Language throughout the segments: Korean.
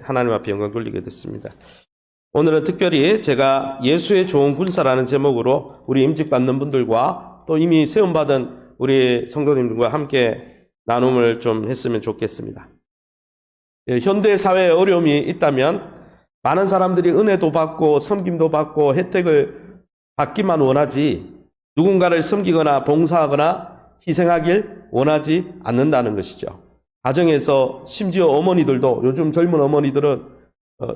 하나님 앞에 영광 돌리게 됐습니다. 오늘은 특별히 제가 예수의 좋은 군사라는 제목으로 우리 임직받는 분들과 또 이미 세움받은 우리 성도님들과 함께 나눔을 좀 했으면 좋겠습니다. 현대 사회에 어려움이 있다면 많은 사람들이 은혜도 받고 섬김도 받고 혜택을 받기만 원하지 누군가를 섬기거나 봉사하거나 희생하길 원하지 않는다는 것이죠. 가정에서 심지어 어머니들도 요즘 젊은 어머니들은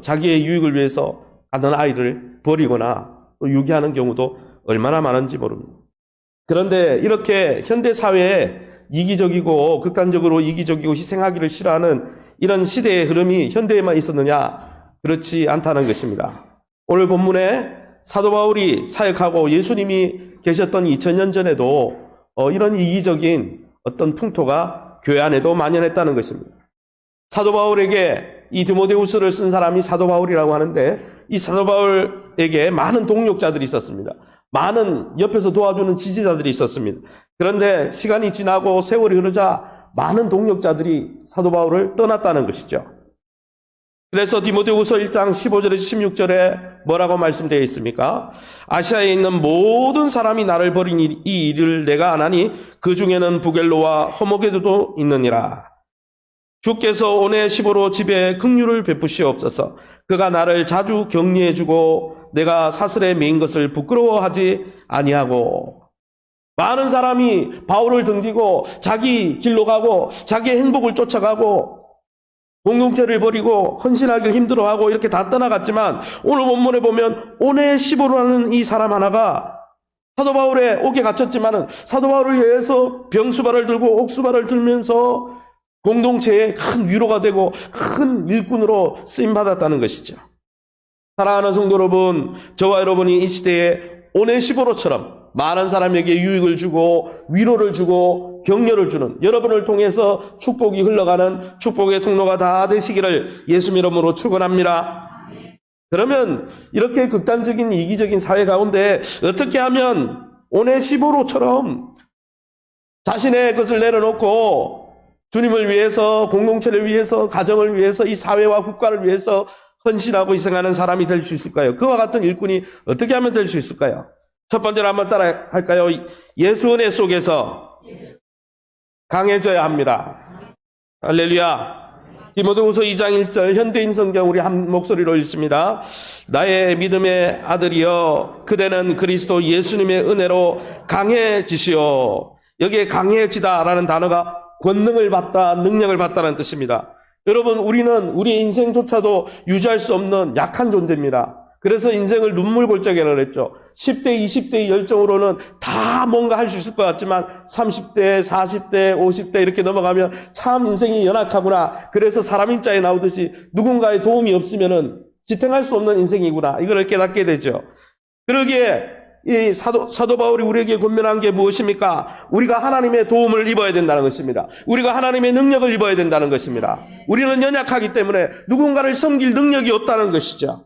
자기의 유익을 위해서 가는 아이를 버리거나 또 유기하는 경우도 얼마나 많은지 모릅니다. 그런데 이렇게 현대 사회에 이기적이고 극단적으로 이기적이고 희생하기를 싫어하는 이런 시대의 흐름이 현대에만 있었느냐? 그렇지 않다는 것입니다. 오늘 본문에 사도 바울이 사역하고 예수님이 계셨던 2000년 전에도 이런 이기적인 어떤 풍토가 교회 안에도 만연했다는 것입니다. 사도 바울에게 이 디모데후서를 쓴 사람이 사도 바울이라고 하는데 이 사도 바울에게 많은 동력자들이 있었습니다. 많은 옆에서 도와주는 지지자들이 있었습니다. 그런데 시간이 지나고 세월이 흐르자 많은 동력자들이 사도 바울을 떠났다는 것이죠. 그래서 디모데후서 1장 15절에서 16절에 뭐라고 말씀되어 있습니까? 아시아에 있는 모든 사람이 나를 버린 이 일을 내가 안 하니 그 중에는 부겔로와 허모게도도 있느니라. 주께서 오네시보로 집에 긍휼을 베푸시옵소서. 그가 나를 자주 격려해주고 내가 사슬에 매인 것을 부끄러워하지 아니하고. 많은 사람이 바울을 등지고 자기 길로 가고 자기의 행복을 쫓아가고 공동체를 버리고 헌신하기를 힘들어하고 이렇게 다 떠나갔지만 오늘 본문에 보면 오네시보라는 이 사람 하나가 사도 바울의 옥에 갇혔지만은 사도 바울을 위해서 병수발을 들고 옥수발을 들면서 공동체에 큰 위로가 되고 큰 일꾼으로 쓰임받았다는 것이죠. 사랑하는 성도 여러분, 저와 여러분이 이 시대에 오네시보로처럼 많은 사람에게 유익을 주고 위로를 주고 격려를 주는 여러분을 통해서 축복이 흘러가는 축복의 통로가 다 되시기를 예수 이름으로 축원합니다. 그러면 이렇게 극단적인 이기적인 사회 가운데 어떻게 하면 오네시보로처럼 자신의 것을 내려놓고 주님을 위해서, 공동체를 위해서, 가정을 위해서, 이 사회와 국가를 위해서 헌신하고 희생하는 사람이 될 수 있을까요? 그와 같은 일꾼이 어떻게 하면 될 수 있을까요? 첫 번째로 한번 따라 할까요? 예수 은혜 속에서 강해져야 합니다. 할렐루야. 디모데후서 2장 1절 현대인 성경 우리 한 목소리로 읽습니다. 나의 믿음의 아들이여 그대는 그리스도 예수님의 은혜로 강해지시오. 여기에 강해지다라는 단어가 권능을 받다, 능력을 받다는 뜻입니다. 여러분, 우리는 우리의 인생조차도 유지할 수 없는 약한 존재입니다. 그래서 인생을 눈물골짜기라고 했죠. 10대, 20대의 열정으로는 다 뭔가 할 수 있을 것 같지만 30대, 40대, 50대 이렇게 넘어가면 참 인생이 연약하구나. 그래서 사람인자에 나오듯이 누군가의 도움이 없으면은 지탱할 수 없는 인생이구나. 이걸 깨닫게 되죠. 그러기에 이 사도 바울이 우리에게 권면한 게 무엇입니까? 우리가 하나님의 도움을 입어야 된다는 것입니다. 우리가 하나님의 능력을 입어야 된다는 것입니다. 우리는 연약하기 때문에 누군가를 섬길 능력이 없다는 것이죠.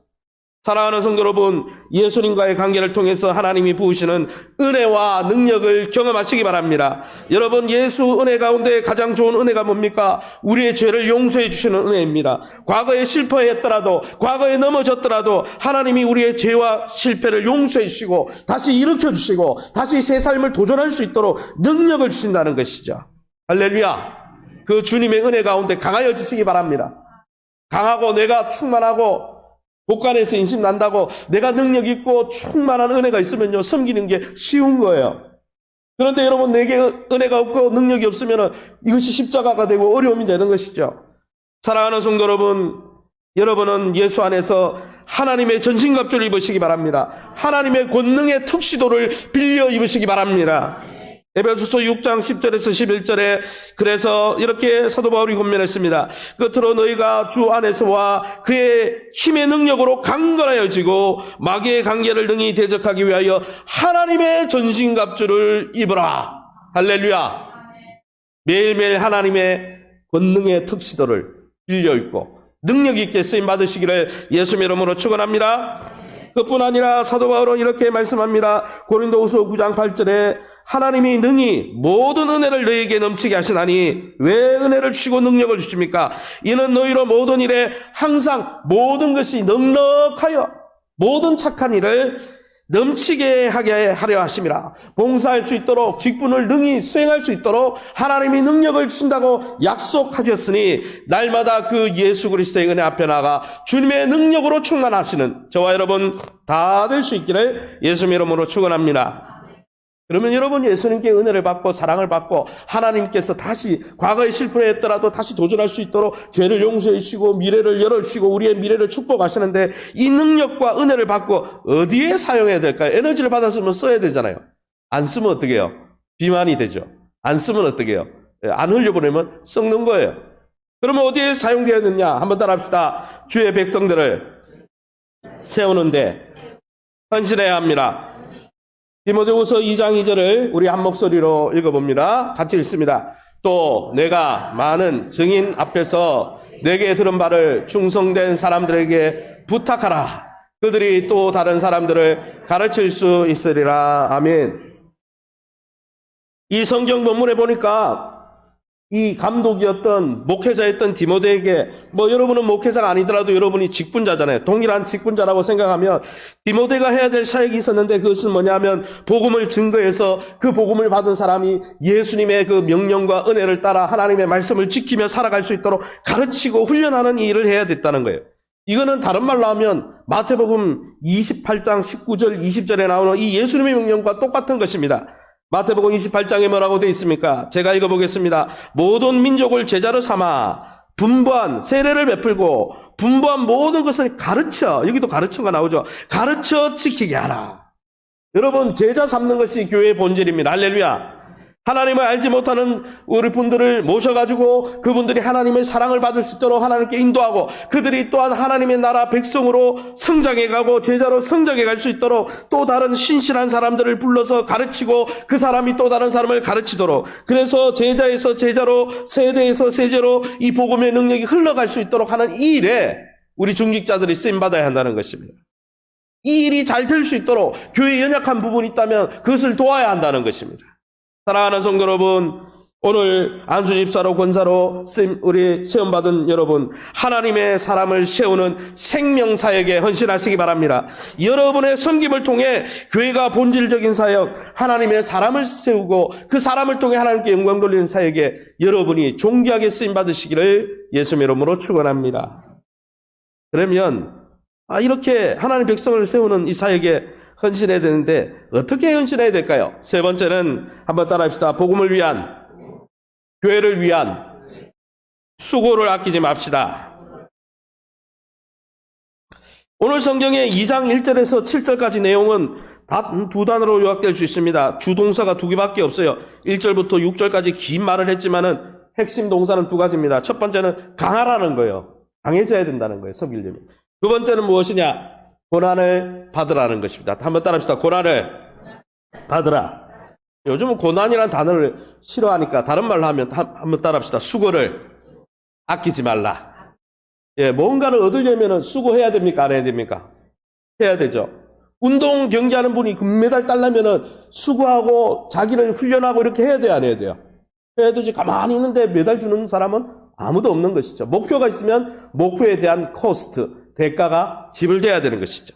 사랑하는 성도 여러분, 예수님과의 관계를 통해서 하나님이 부으시는 은혜와 능력을 경험하시기 바랍니다. 여러분, 예수 은혜 가운데 가장 좋은 은혜가 뭡니까? 우리의 죄를 용서해 주시는 은혜입니다. 과거에 실패했더라도, 과거에 넘어졌더라도 하나님이 우리의 죄와 실패를 용서해 주시고 다시 일으켜 주시고 다시 새 삶을 도전할 수 있도록 능력을 주신다는 것이죠. 할렐루야. 그 주님의 은혜 가운데 강하여지시기 바랍니다. 강하고 내가 충만하고 복간에서 인심 난다고 내가 능력 있고 충만한 은혜가 있으면요, 섬기는 게 쉬운 거예요. 그런데 여러분, 내게 은혜가 없고 능력이 없으면 이것이 십자가가 되고 어려움이 되는 것이죠. 사랑하는 성도 여러분, 여러분은 예수 안에서 하나님의 전신갑주를 입으시기 바랍니다. 하나님의 권능의 턱시도를 빌려 입으시기 바랍니다. 에베소서 6장 10절에서 11절에 그래서 이렇게 사도 바울이 권면했습니다. 끝으로 너희가 주 안에서와 그의 힘의 능력으로 강건하여지고 마귀의 관계를 능히 대적하기 위하여 하나님의 전신갑주를 입으라. 할렐루야. 매일매일 하나님의 권능의 턱시도를 빌려 입고 능력 있게 쓰임 받으시기를 예수 이름으로 축원합니다. 그뿐 아니라 사도 바울은 이렇게 말씀합니다. 고린도후서 9장 8절에 하나님이 능히 모든 은혜를 너희에게 넘치게 하시나니 왜 은혜를 주시고 능력을 주십니까? 이는 너희로 모든 일에 항상 모든 것이 넉넉하여 모든 착한 일을 넘치게 하게 하려 하심이라. 봉사할 수 있도록 직분을 능히 수행할 수 있도록 하나님이 능력을 주신다고 약속하셨으니 날마다 그 예수 그리스도의 은혜 앞에 나가 주님의 능력으로 충만하시는 저와 여러분 다 될 수 있기를 예수님 이름으로 축원합니다. 그러면 여러분 예수님께 은혜를 받고 사랑을 받고 하나님께서 다시 과거에 실패했더라도 다시 도전할 수 있도록 죄를 용서해 주시고 미래를 열어주시고 우리의 미래를 축복하시는데 이 능력과 은혜를 받고 어디에 사용해야 될까요? 에너지를 받았으면 써야 되잖아요. 안 쓰면 어떻게 해요? 비만이 되죠. 안 쓰면 어떻게 해요? 안 흘려보내면 썩는 거예요. 그러면 어디에 사용되어야 되느냐? 한번 따라 합시다. 주의 백성들을 세우는데 헌신해야 합니다. 디모데후서 2장 2절을 우리 한 목소리로 읽어봅니다. 같이 읽습니다. 또 내가 많은 증인 앞에서 내게 들은 바를 충성된 사람들에게 부탁하라. 그들이 또 다른 사람들을 가르칠 수 있으리라. 아멘. 이 성경 본문에 보니까 이 감독이었던 목회자였던 디모데에게 여러분은 목회자가 아니더라도 여러분이 직분자잖아요. 동일한 직분자라고 생각하면 디모데가 해야 될 사역이 있었는데 그것은 뭐냐면 복음을 증거해서 그 복음을 받은 사람이 예수님의 그 명령과 은혜를 따라 하나님의 말씀을 지키며 살아갈 수 있도록 가르치고 훈련하는 일을 해야 됐다는 거예요. 이거는 다른 말로 하면 마태복음 28장 19절 20절에 나오는 이 예수님의 명령과 똑같은 것입니다. 마태복음 28장에 뭐라고 되어 있습니까? 제가 읽어보겠습니다. 모든 민족을 제자로 삼아 분부한 세례를 베풀고 분부한 모든 것을 가르쳐, 여기도 가르쳐가 나오죠. 가르쳐 지키게 하라. 여러분 제자 삼는 것이 교회의 본질입니다. 할렐루야. 하나님을 알지 못하는 우리 분들을 모셔가지고 그분들이 하나님의 사랑을 받을 수 있도록 하나님께 인도하고 그들이 또한 하나님의 나라 백성으로 성장해가고 제자로 성장해갈 수 있도록 또 다른 신실한 사람들을 불러서 가르치고 그 사람이 또 다른 사람을 가르치도록 그래서 제자에서 제자로 세대에서 세대로 이 복음의 능력이 흘러갈 수 있도록 하는 이 일에 우리 중직자들이 쓰임받아야 한다는 것입니다. 이 일이 잘 될 수 있도록 교회에 연약한 부분이 있다면 그것을 도와야 한다는 것입니다. 사랑하는 성도 여러분, 오늘 안수집사로 권사로 우리 세움받은 여러분, 하나님의 사람을 세우는 생명사역에 헌신하시기 바랍니다. 여러분의 섬김을 통해 교회가 본질적인 사역, 하나님의 사람을 세우고 그 사람을 통해 하나님께 영광 돌리는 사역에 여러분이 존귀하게 쓰임받으시기를 예수님 이름으로 축원합니다. 그러면 이렇게 하나님 백성을 세우는 이 사역에 헌신해야 되는데 어떻게 헌신해야 될까요? 세 번째는 한번 따라합시다. 복음을 위한, 교회를 위한 수고를 아끼지 맙시다. 오늘 성경의 2장 1절에서 7절까지 내용은 다 두 단어로 요약될 수 있습니다. 주동사가 두 개밖에 없어요. 1절부터 6절까지 긴 말을 했지만은 핵심 동사는 두 가지입니다. 첫 번째는 강하라는 거예요. 강해져야 된다는 거예요. 섬기려면. 두 번째는 무엇이냐? 고난을 받으라는 것입니다. 한번 따라합시다. 고난을 받으라. 요즘은 고난이라는 단어를 싫어하니까 다른 말로 하면 한번 따라합시다. 수고를 아끼지 말라. 뭔가를 얻으려면 수고해야 됩니까? 안 해야 됩니까? 해야 되죠. 운동 경기하는 분이 금메달 따려면 수고하고 자기를 훈련하고 이렇게 해야 돼요? 안 해야 돼요? 해야 되지. 가만히 있는데 메달 주는 사람은 아무도 없는 것이죠. 목표가 있으면 목표에 대한 코스트, 대가가 지불돼야 되는 것이죠.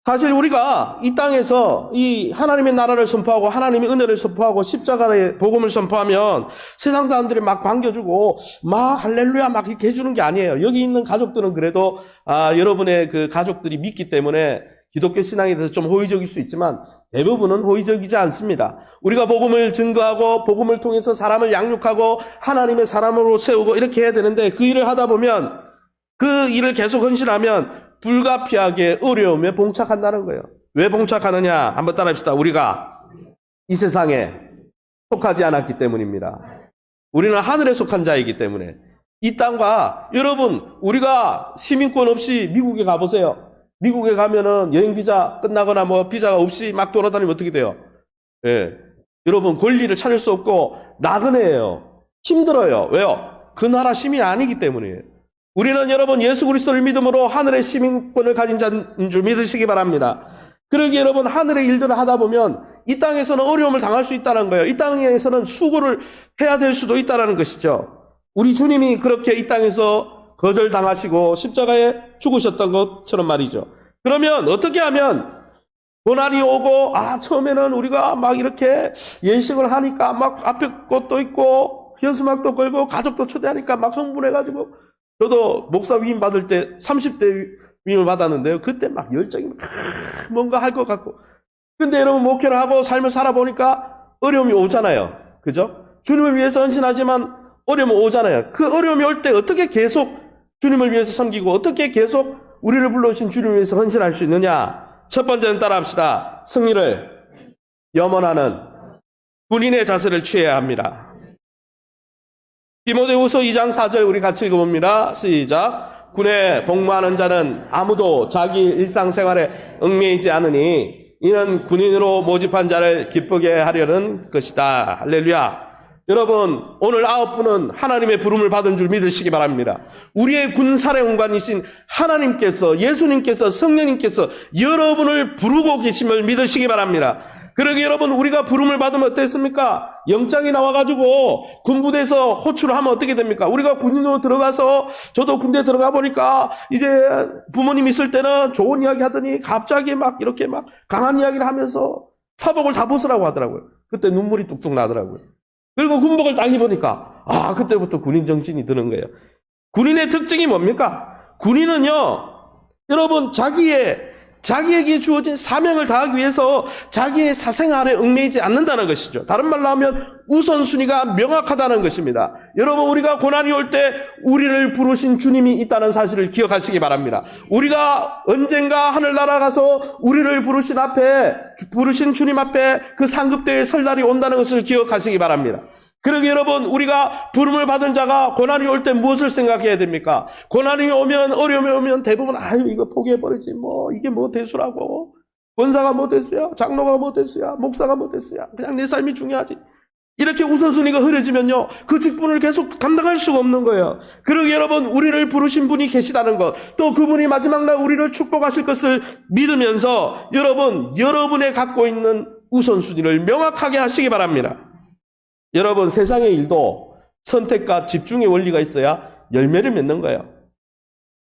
사실 우리가 이 땅에서 이 하나님의 나라를 선포하고 하나님의 은혜를 선포하고 십자가의 복음을 선포하면 세상 사람들이 막 반겨주고 막 할렐루야 막 이렇게 해주는 게 아니에요. 여기 있는 가족들은 그래도 여러분의 그 가족들이 믿기 때문에 기독교 신앙에 대해서 좀 호의적일 수 있지만 대부분은 호의적이지 않습니다. 우리가 복음을 증거하고 복음을 통해서 사람을 양육하고 하나님의 사람으로 세우고 이렇게 해야 되는데 그 일을 하다 보면 그 일을 계속 헌신하면 불가피하게 어려움에 봉착한다는 거예요. 왜 봉착하느냐? 한번 따라합시다. 우리가 이 세상에 속하지 않았기 때문입니다. 우리는 하늘에 속한 자이기 때문에 이 땅과 여러분 우리가 시민권 없이 미국에 가보세요. 미국에 가면은 여행 비자 끝나거나 비자가 없이 막 돌아다니면 어떻게 돼요? 여러분 권리를 찾을 수 없고 나그네예요. 힘들어요. 왜요? 그 나라 시민이 아니기 때문이에요. 우리는 여러분 예수 그리스도를 믿음으로 하늘의 시민권을 가진 자인 줄 믿으시기 바랍니다. 그러기에 여러분 하늘의 일들을 하다 보면 이 땅에서는 어려움을 당할 수 있다는 거예요. 이 땅에서는 수고를 해야 될 수도 있다는 것이죠. 우리 주님이 그렇게 이 땅에서 거절당하시고 십자가에 죽으셨던 것처럼 말이죠. 그러면 어떻게 하면 고난이 오고, 처음에는 우리가 막 이렇게 예식을 하니까 막 앞에 것도 있고, 현수막도 걸고, 가족도 초대하니까 막 흥분해가지고, 저도 목사 위임 받을 때 30대 위임을 받았는데요. 그때 막 열정이 뭔가 할 것 같고. 근데 여러분 목회를 하고 삶을 살아보니까 어려움이 오잖아요. 그죠? 주님을 위해서 헌신하지만 어려움이 오잖아요. 그 어려움이 올 때 어떻게 계속 주님을 위해서 섬기고, 어떻게 계속 우리를 불러주신 주님을 위해서 헌신할 수 있느냐? 첫 번째는 따라합시다. 승리를 염원하는 군인의 자세를 취해야 합니다. 디모데후서 2장 4절 우리 같이 읽어봅니다. 시작. 군에 복무하는 자는 아무도 자기 일상생활에 얽매이지 않으니 이는 군인으로 모집한 자를 기쁘게 하려는 것이다. 할렐루야. 여러분, 오늘 9분은 하나님의 부름을 받은 줄 믿으시기 바랍니다. 우리의 군사령관이신 하나님께서, 예수님께서, 성령님께서 여러분을 부르고 계심을 믿으시기 바랍니다. 그러게 여러분, 우리가 부름을 받으면 어땠습니까? 영장이 나와가지고 군부대에서 호출을 하면 어떻게 됩니까? 우리가 군인으로 들어가서, 저도 군대 들어가 보니까 이제 부모님 있을 때는 좋은 이야기 하더니 갑자기 막 이렇게 막 강한 이야기를 하면서 사복을 다 벗으라고 하더라고요. 그때 눈물이 뚝뚝 나더라고요. 그리고 군복을 딱 입으니까 그때부터 군인 정신이 드는 거예요. 군인의 특징이 뭡니까? 군인은요, 여러분 자기에게 주어진 사명을 다하기 위해서 자기의 사생활에 얽매이지 않는다는 것이죠. 다른 말로 하면 우선순위가 명확하다는 것입니다. 여러분, 우리가 고난이 올 때 우리를 부르신 주님이 있다는 사실을 기억하시기 바랍니다. 우리가 언젠가 하늘나라 가서 우리를 부르신 주님 앞에 그 상급대에 설 날이 온다는 것을 기억하시기 바랍니다. 그러게 여러분, 우리가 부름을 받은 자가 고난이 올 때 무엇을 생각해야 됩니까? 고난이 오면, 어려움이 오면 대부분 이거 포기해버리지, 이게 뭐 대수라고, 권사가 뭐 대수야, 장로가 뭐 대수야, 목사가 뭐 대수야, 그냥 내 삶이 중요하지. 이렇게 우선순위가 흐려지면요, 그 직분을 계속 감당할 수가 없는 거예요. 그러게 여러분, 우리를 부르신 분이 계시다는 것, 또 그분이 마지막 날 우리를 축복하실 것을 믿으면서 여러분의 갖고 있는 우선순위를 명확하게 하시기 바랍니다. 여러분, 세상의 일도 선택과 집중의 원리가 있어야 열매를 맺는 거예요.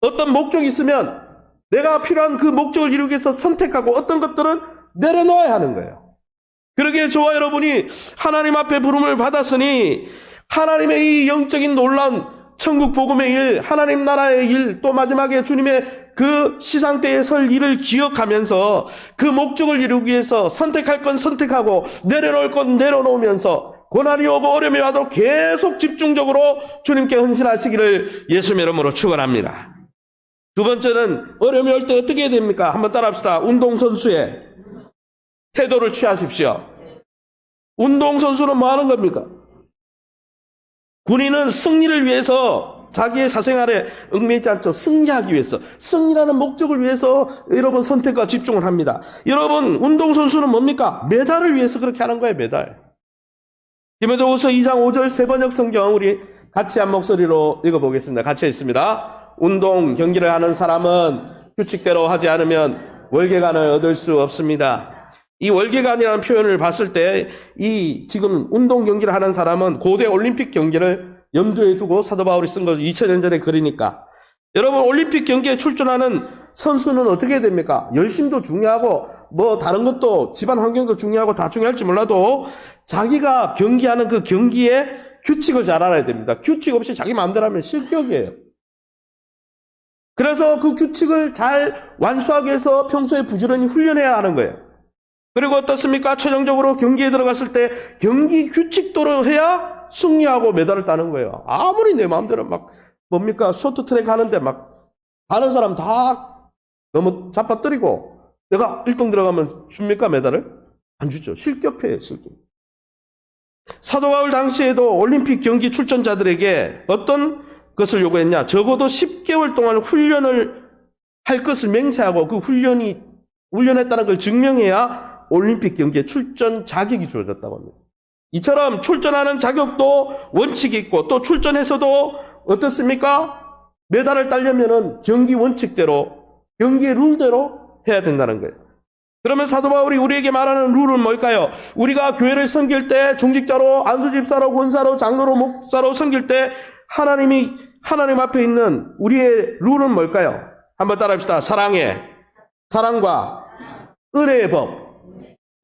어떤 목적이 있으면 내가 필요한 그 목적을 이루기 위해서 선택하고, 어떤 것들은 내려놓아야 하는 거예요. 그러기에 저와 여러분이 하나님 앞에 부름을 받았으니 하나님의 이 영적인 놀라운 천국 복음의 일, 하나님 나라의 일, 또 마지막에 주님의 그 시상대에 설 일을 기억하면서 그 목적을 이루기 위해서 선택할 건 선택하고 내려놓을 건 내려놓으면서 고난이 오고 어려움이 와도 계속 집중적으로 주님께 헌신하시기를 예수님의 이름으로 축원합니다. 두 번째는 어려움이 올 때 어떻게 해야 됩니까? 한번 따라합시다. 운동선수의 태도를 취하십시오. 운동선수는 뭐 하는 겁니까? 군인은 승리를 위해서 자기의 사생활에 얽매이지 않죠. 승리하기 위해서, 승리라는 목적을 위해서 여러분 선택과 집중을 합니다. 여러분, 운동선수는 뭡니까? 메달을 위해서 그렇게 하는 거예요. 메달. 디모데후서 2장 5절 세번역 성경 우리 같이 한 목소리로 읽어보겠습니다. 같이 읽습니다. 운동 경기를 하는 사람은 규칙대로 하지 않으면 월계관을 얻을 수 없습니다. 이 월계관이라는 표현을 봤을 때 이 지금 운동 경기를 하는 사람은 고대 올림픽 경기를 염두에 두고 사도 바울이 쓴 거죠. 2000년 전에 글이니까. 여러분, 올림픽 경기에 출전하는 선수는 어떻게 해야 됩니까? 열심도 중요하고 다른 것도 집안 환경도 중요하고 다 중요할지 몰라도 자기가 경기하는 그 경기의 규칙을 잘 알아야 됩니다. 규칙 없이 자기 마음대로 하면 실격이에요. 그래서 그 규칙을 잘 완수하기 위해서 평소에 부지런히 훈련해야 하는 거예요. 그리고 어떻습니까? 최종적으로 경기에 들어갔을 때 경기 규칙대로 해야 승리하고 메달을 따는 거예요. 아무리 내 마음대로 쇼트트랙 하는데 다른 사람 다 너무 잡아뜨리고 내가 1등 들어가면 줍니까, 메달을? 안 주죠. 실격해요, 실격. 사도 바울 당시에도 올림픽 경기 출전자들에게 어떤 것을 요구했냐? 적어도 10개월 동안 훈련을 할 것을 맹세하고 그 훈련했다는 걸 증명해야 올림픽 경기에 출전 자격이 주어졌다고 합니다. 이처럼 출전하는 자격도 원칙이 있고 또 출전해서도 어떻습니까? 메달을 따려면은 경기 원칙대로, 경기의 룰대로 해야 된다는 거예요. 그러면 사도 바울이 우리에게 말하는 룰은 뭘까요? 우리가 교회를 섬길 때 중직자로, 안수집사로, 권사로, 장로로, 목사로 섬길 때 하나님 앞에 있는 우리의 룰은 뭘까요? 한번 따라합시다. 사랑과 은혜의 법.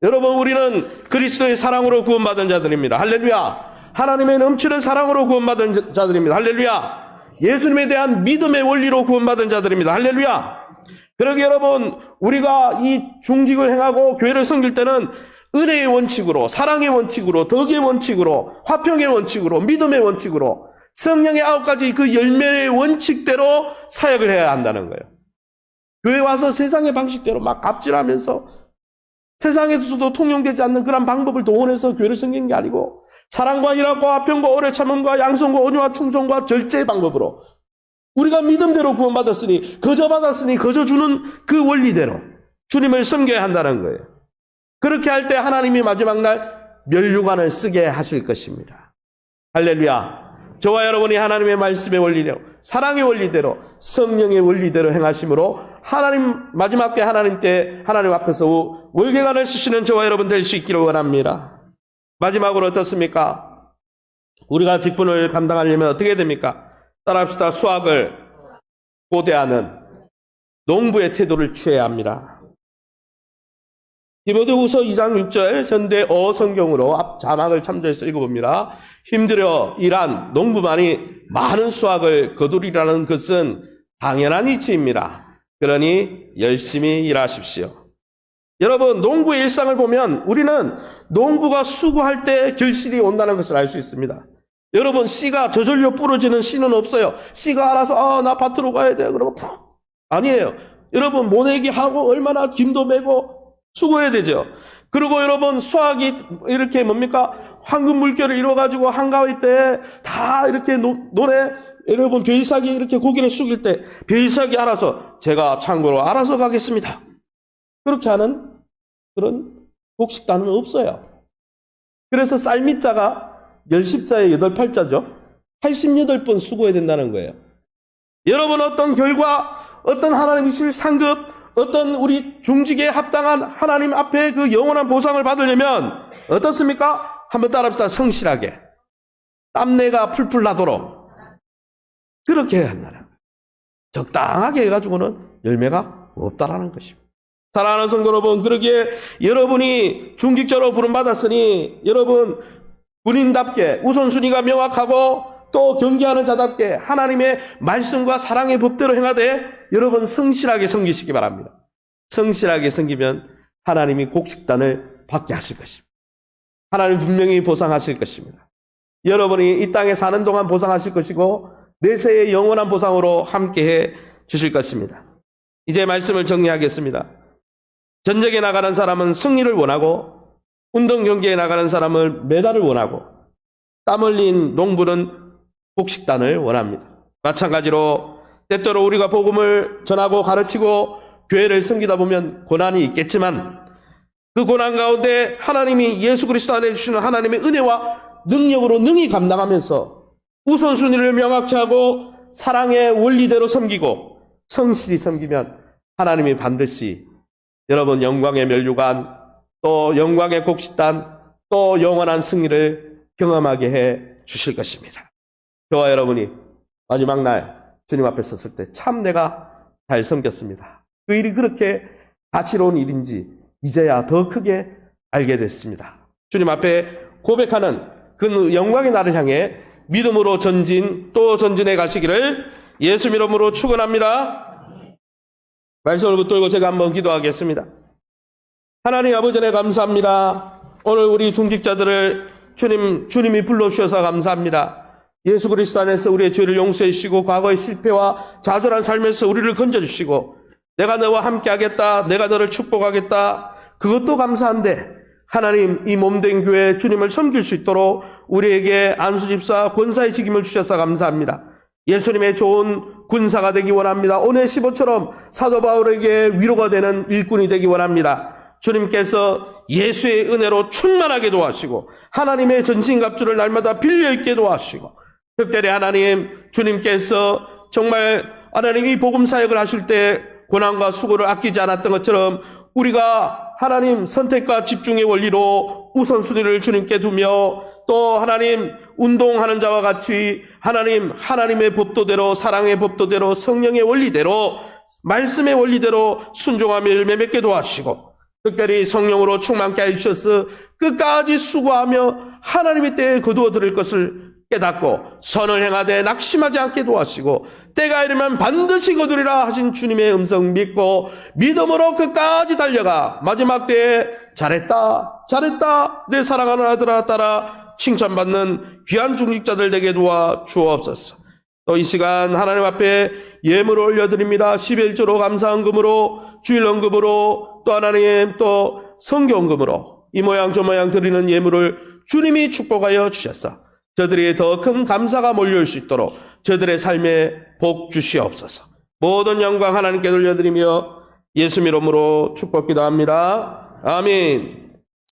여러분, 우리는 그리스도의 사랑으로 구원받은 자들입니다. 할렐루야. 하나님의 넘치는 사랑으로 구원받은 자들입니다. 할렐루야. 예수님에 대한 믿음의 원리로 구원받은 자들입니다. 할렐루야. 그러게 여러분, 우리가 이 중직을 행하고 교회를 섬길 때는 은혜의 원칙으로, 사랑의 원칙으로, 덕의 원칙으로, 화평의 원칙으로, 믿음의 원칙으로, 성령의 9가지 그 열매의 원칙대로 사역을 해야 한다는 거예요. 교회 와서 세상의 방식대로 막 갑질하면서 세상에서도 통용되지 않는 그런 방법을 동원해서 교회를 섬기는 게 아니고, 사랑과 희락과 화평과 오래 참음과 양성과 온유와 충성과 절제의 방법으로, 우리가 믿음대로 구원받았으니, 거저 받았으니 거저 주는 그 원리대로 주님을 섬겨야 한다는 거예요. 그렇게 할 때 하나님이 마지막 날 면류관을 쓰게 하실 것입니다. 할렐루야. 저와 여러분이 하나님의 말씀의 원리대로, 사랑의 원리대로, 성령의 원리대로 행하심으로 마지막 때 하나님 앞에서 월계관을 쓰시는 저와 여러분 될 수 있기를 원합니다. 마지막으로 어떻습니까? 우리가 직분을 감당하려면 어떻게 됩니까? 따라합시다. 수학을 고대하는 농부의 태도를 취해야 합니다. 디모데후서 2장 6절 현대 어성경으로 앞 자막을 참조해서 읽어봅니다. 힘들어 일한 농부만이 많은 수확을 거두리라는 것은 당연한 이치입니다. 그러니 열심히 일하십시오. 여러분, 농부의 일상을 보면 우리는 농부가 수고할 때 결실이 온다는 것을 알 수 있습니다. 여러분, 씨가 저절로 부러지는 씨는 없어요. 씨가 알아서 나 밭으로 가야 돼 그러고 푹. 아니에요. 여러분, 모내기 하고 얼마나 김도 메고 수고해야 되죠. 그리고 여러분, 수확이 이렇게 뭡니까? 황금 물결을 이루어가지고 한가위 때 다 이렇게 논에 여러분 벼이삭이 이렇게 고기를 숙일 때 벼이삭이 알아서 제가 창고로 알아서 가겠습니다. 그렇게 하는 그런 곡식단은 없어요. 그래서 쌀밑자가 10십자에 8팔자죠. 88번 수고해야 된다는 거예요. 여러분, 어떤 결과, 어떤 하나님이 주실 상급, 어떤 우리 중직에 합당한 하나님 앞에 그 영원한 보상을 받으려면 어떻습니까? 한번 따라합시다. 성실하게. 땀내가 풀풀 나도록. 그렇게 해야 한다는 거예요. 적당하게 해가지고는 열매가 없다라는 것입니다. 사랑하는 성도 여러분, 그러기에 여러분이 중직자로 부름받았으니 여러분 군인답게 우선순위가 명확하고 또 경계하는 자답게 하나님의 말씀과 사랑의 법대로 행하되 여러분 성실하게 섬기시기 바랍니다. 성실하게 섬기면 하나님이 곡식단을 받게 하실 것입니다. 하나님 분명히 보상하실 것입니다. 여러분이 이 땅에 사는 동안 보상하실 것이고 내세의 영원한 보상으로 함께해 주실 것입니다. 이제 말씀을 정리하겠습니다. 전쟁에 나가는 사람은 승리를 원하고 운동 경기에 나가는 사람은 메달을 원하고 땀 흘린 농부는 곡식단을 원합니다. 마찬가지로 때때로 우리가 복음을 전하고 가르치고 교회를 섬기다 보면 고난이 있겠지만 그 고난 가운데 하나님이 예수 그리스도 안에 주시는 하나님의 은혜와 능력으로 능히 감당하면서 우선순위를 명확히 하고 사랑의 원리대로 섬기고 성실히 섬기면 하나님이 반드시 여러분 영광의 면류관 또 영광의 곡식단 또 영원한 승리를 경험하게 해 주실 것입니다. 저와 여러분이 마지막 날 주님 앞에 섰을 때 참 내가 잘 섬겼습니다. 그 일이 그렇게 가치로운 일인지 이제야 더 크게 알게 됐습니다. 주님 앞에 고백하는 그 영광의 날을 향해 믿음으로 전진 또 전진해 가시기를 예수 이름으로 축원합니다. 말씀을 붙들고 제가 한번 기도하겠습니다. 하나님 아버지 네 감사합니다. 오늘 우리 중직자들을 주님이 불러주셔서 감사합니다. 예수 그리스도 안에서 우리의 죄를 용서해 주시고 과거의 실패와 좌절한 삶에서 우리를 건져주시고 내가 너와 함께 하겠다, 내가 너를 축복하겠다, 그것도 감사한데 하나님 이 몸된 교회 주님을 섬길 수 있도록 우리에게 안수집사 권사의 직임을 주셔서 감사합니다. 예수님의 좋은 군사가 되기 원합니다. 오네시모처럼 사도 바울에게 위로가 되는 일꾼이 되기 원합니다. 주님께서 예수의 은혜로 충만하게 도와주시고 하나님의 전신갑주를 날마다 빌려 입게 도와주시고 특별히 하나님 주님께서 정말 하나님이 복음 사역을 하실 때 고난과 수고를 아끼지 않았던 것처럼 우리가 하나님 선택과 집중의 원리로 우선순위를 주님께 두며 또 하나님 운동하는 자와 같이 하나님의 법도대로 사랑의 법도대로 성령의 원리대로 말씀의 원리대로 순종하며 열매 맺게 도와주시고 특별히 성령으로 충만케 하셔서 끝까지 수고하며 하나님의 때에 거두어 드릴 것을 깨닫고 선을 행하되 낙심하지 않게 도와주시고 때가 이르면 반드시 거두리라 하신 주님의 음성 믿고 믿음으로 끝까지 달려가 마지막 때에 잘했다 내 사랑하는 아들아 따라 칭찬받는 귀한 중직자들 되게 도와 주옵소서. 또 이 시간 하나님 앞에 예물을 올려드립니다. 11조로 감사헌금으로 주일헌금으로 또 하나님 또 성경금으로 이 모양 저 모양 드리는 예물을 주님이 축복하여 주셨어. 저들이 더 큰 감사가 몰려올 수 있도록 저들의 삶에 복 주시옵소서. 모든 영광 하나님께 돌려드리며 예수 이름으로 축복 기도합니다. 아멘.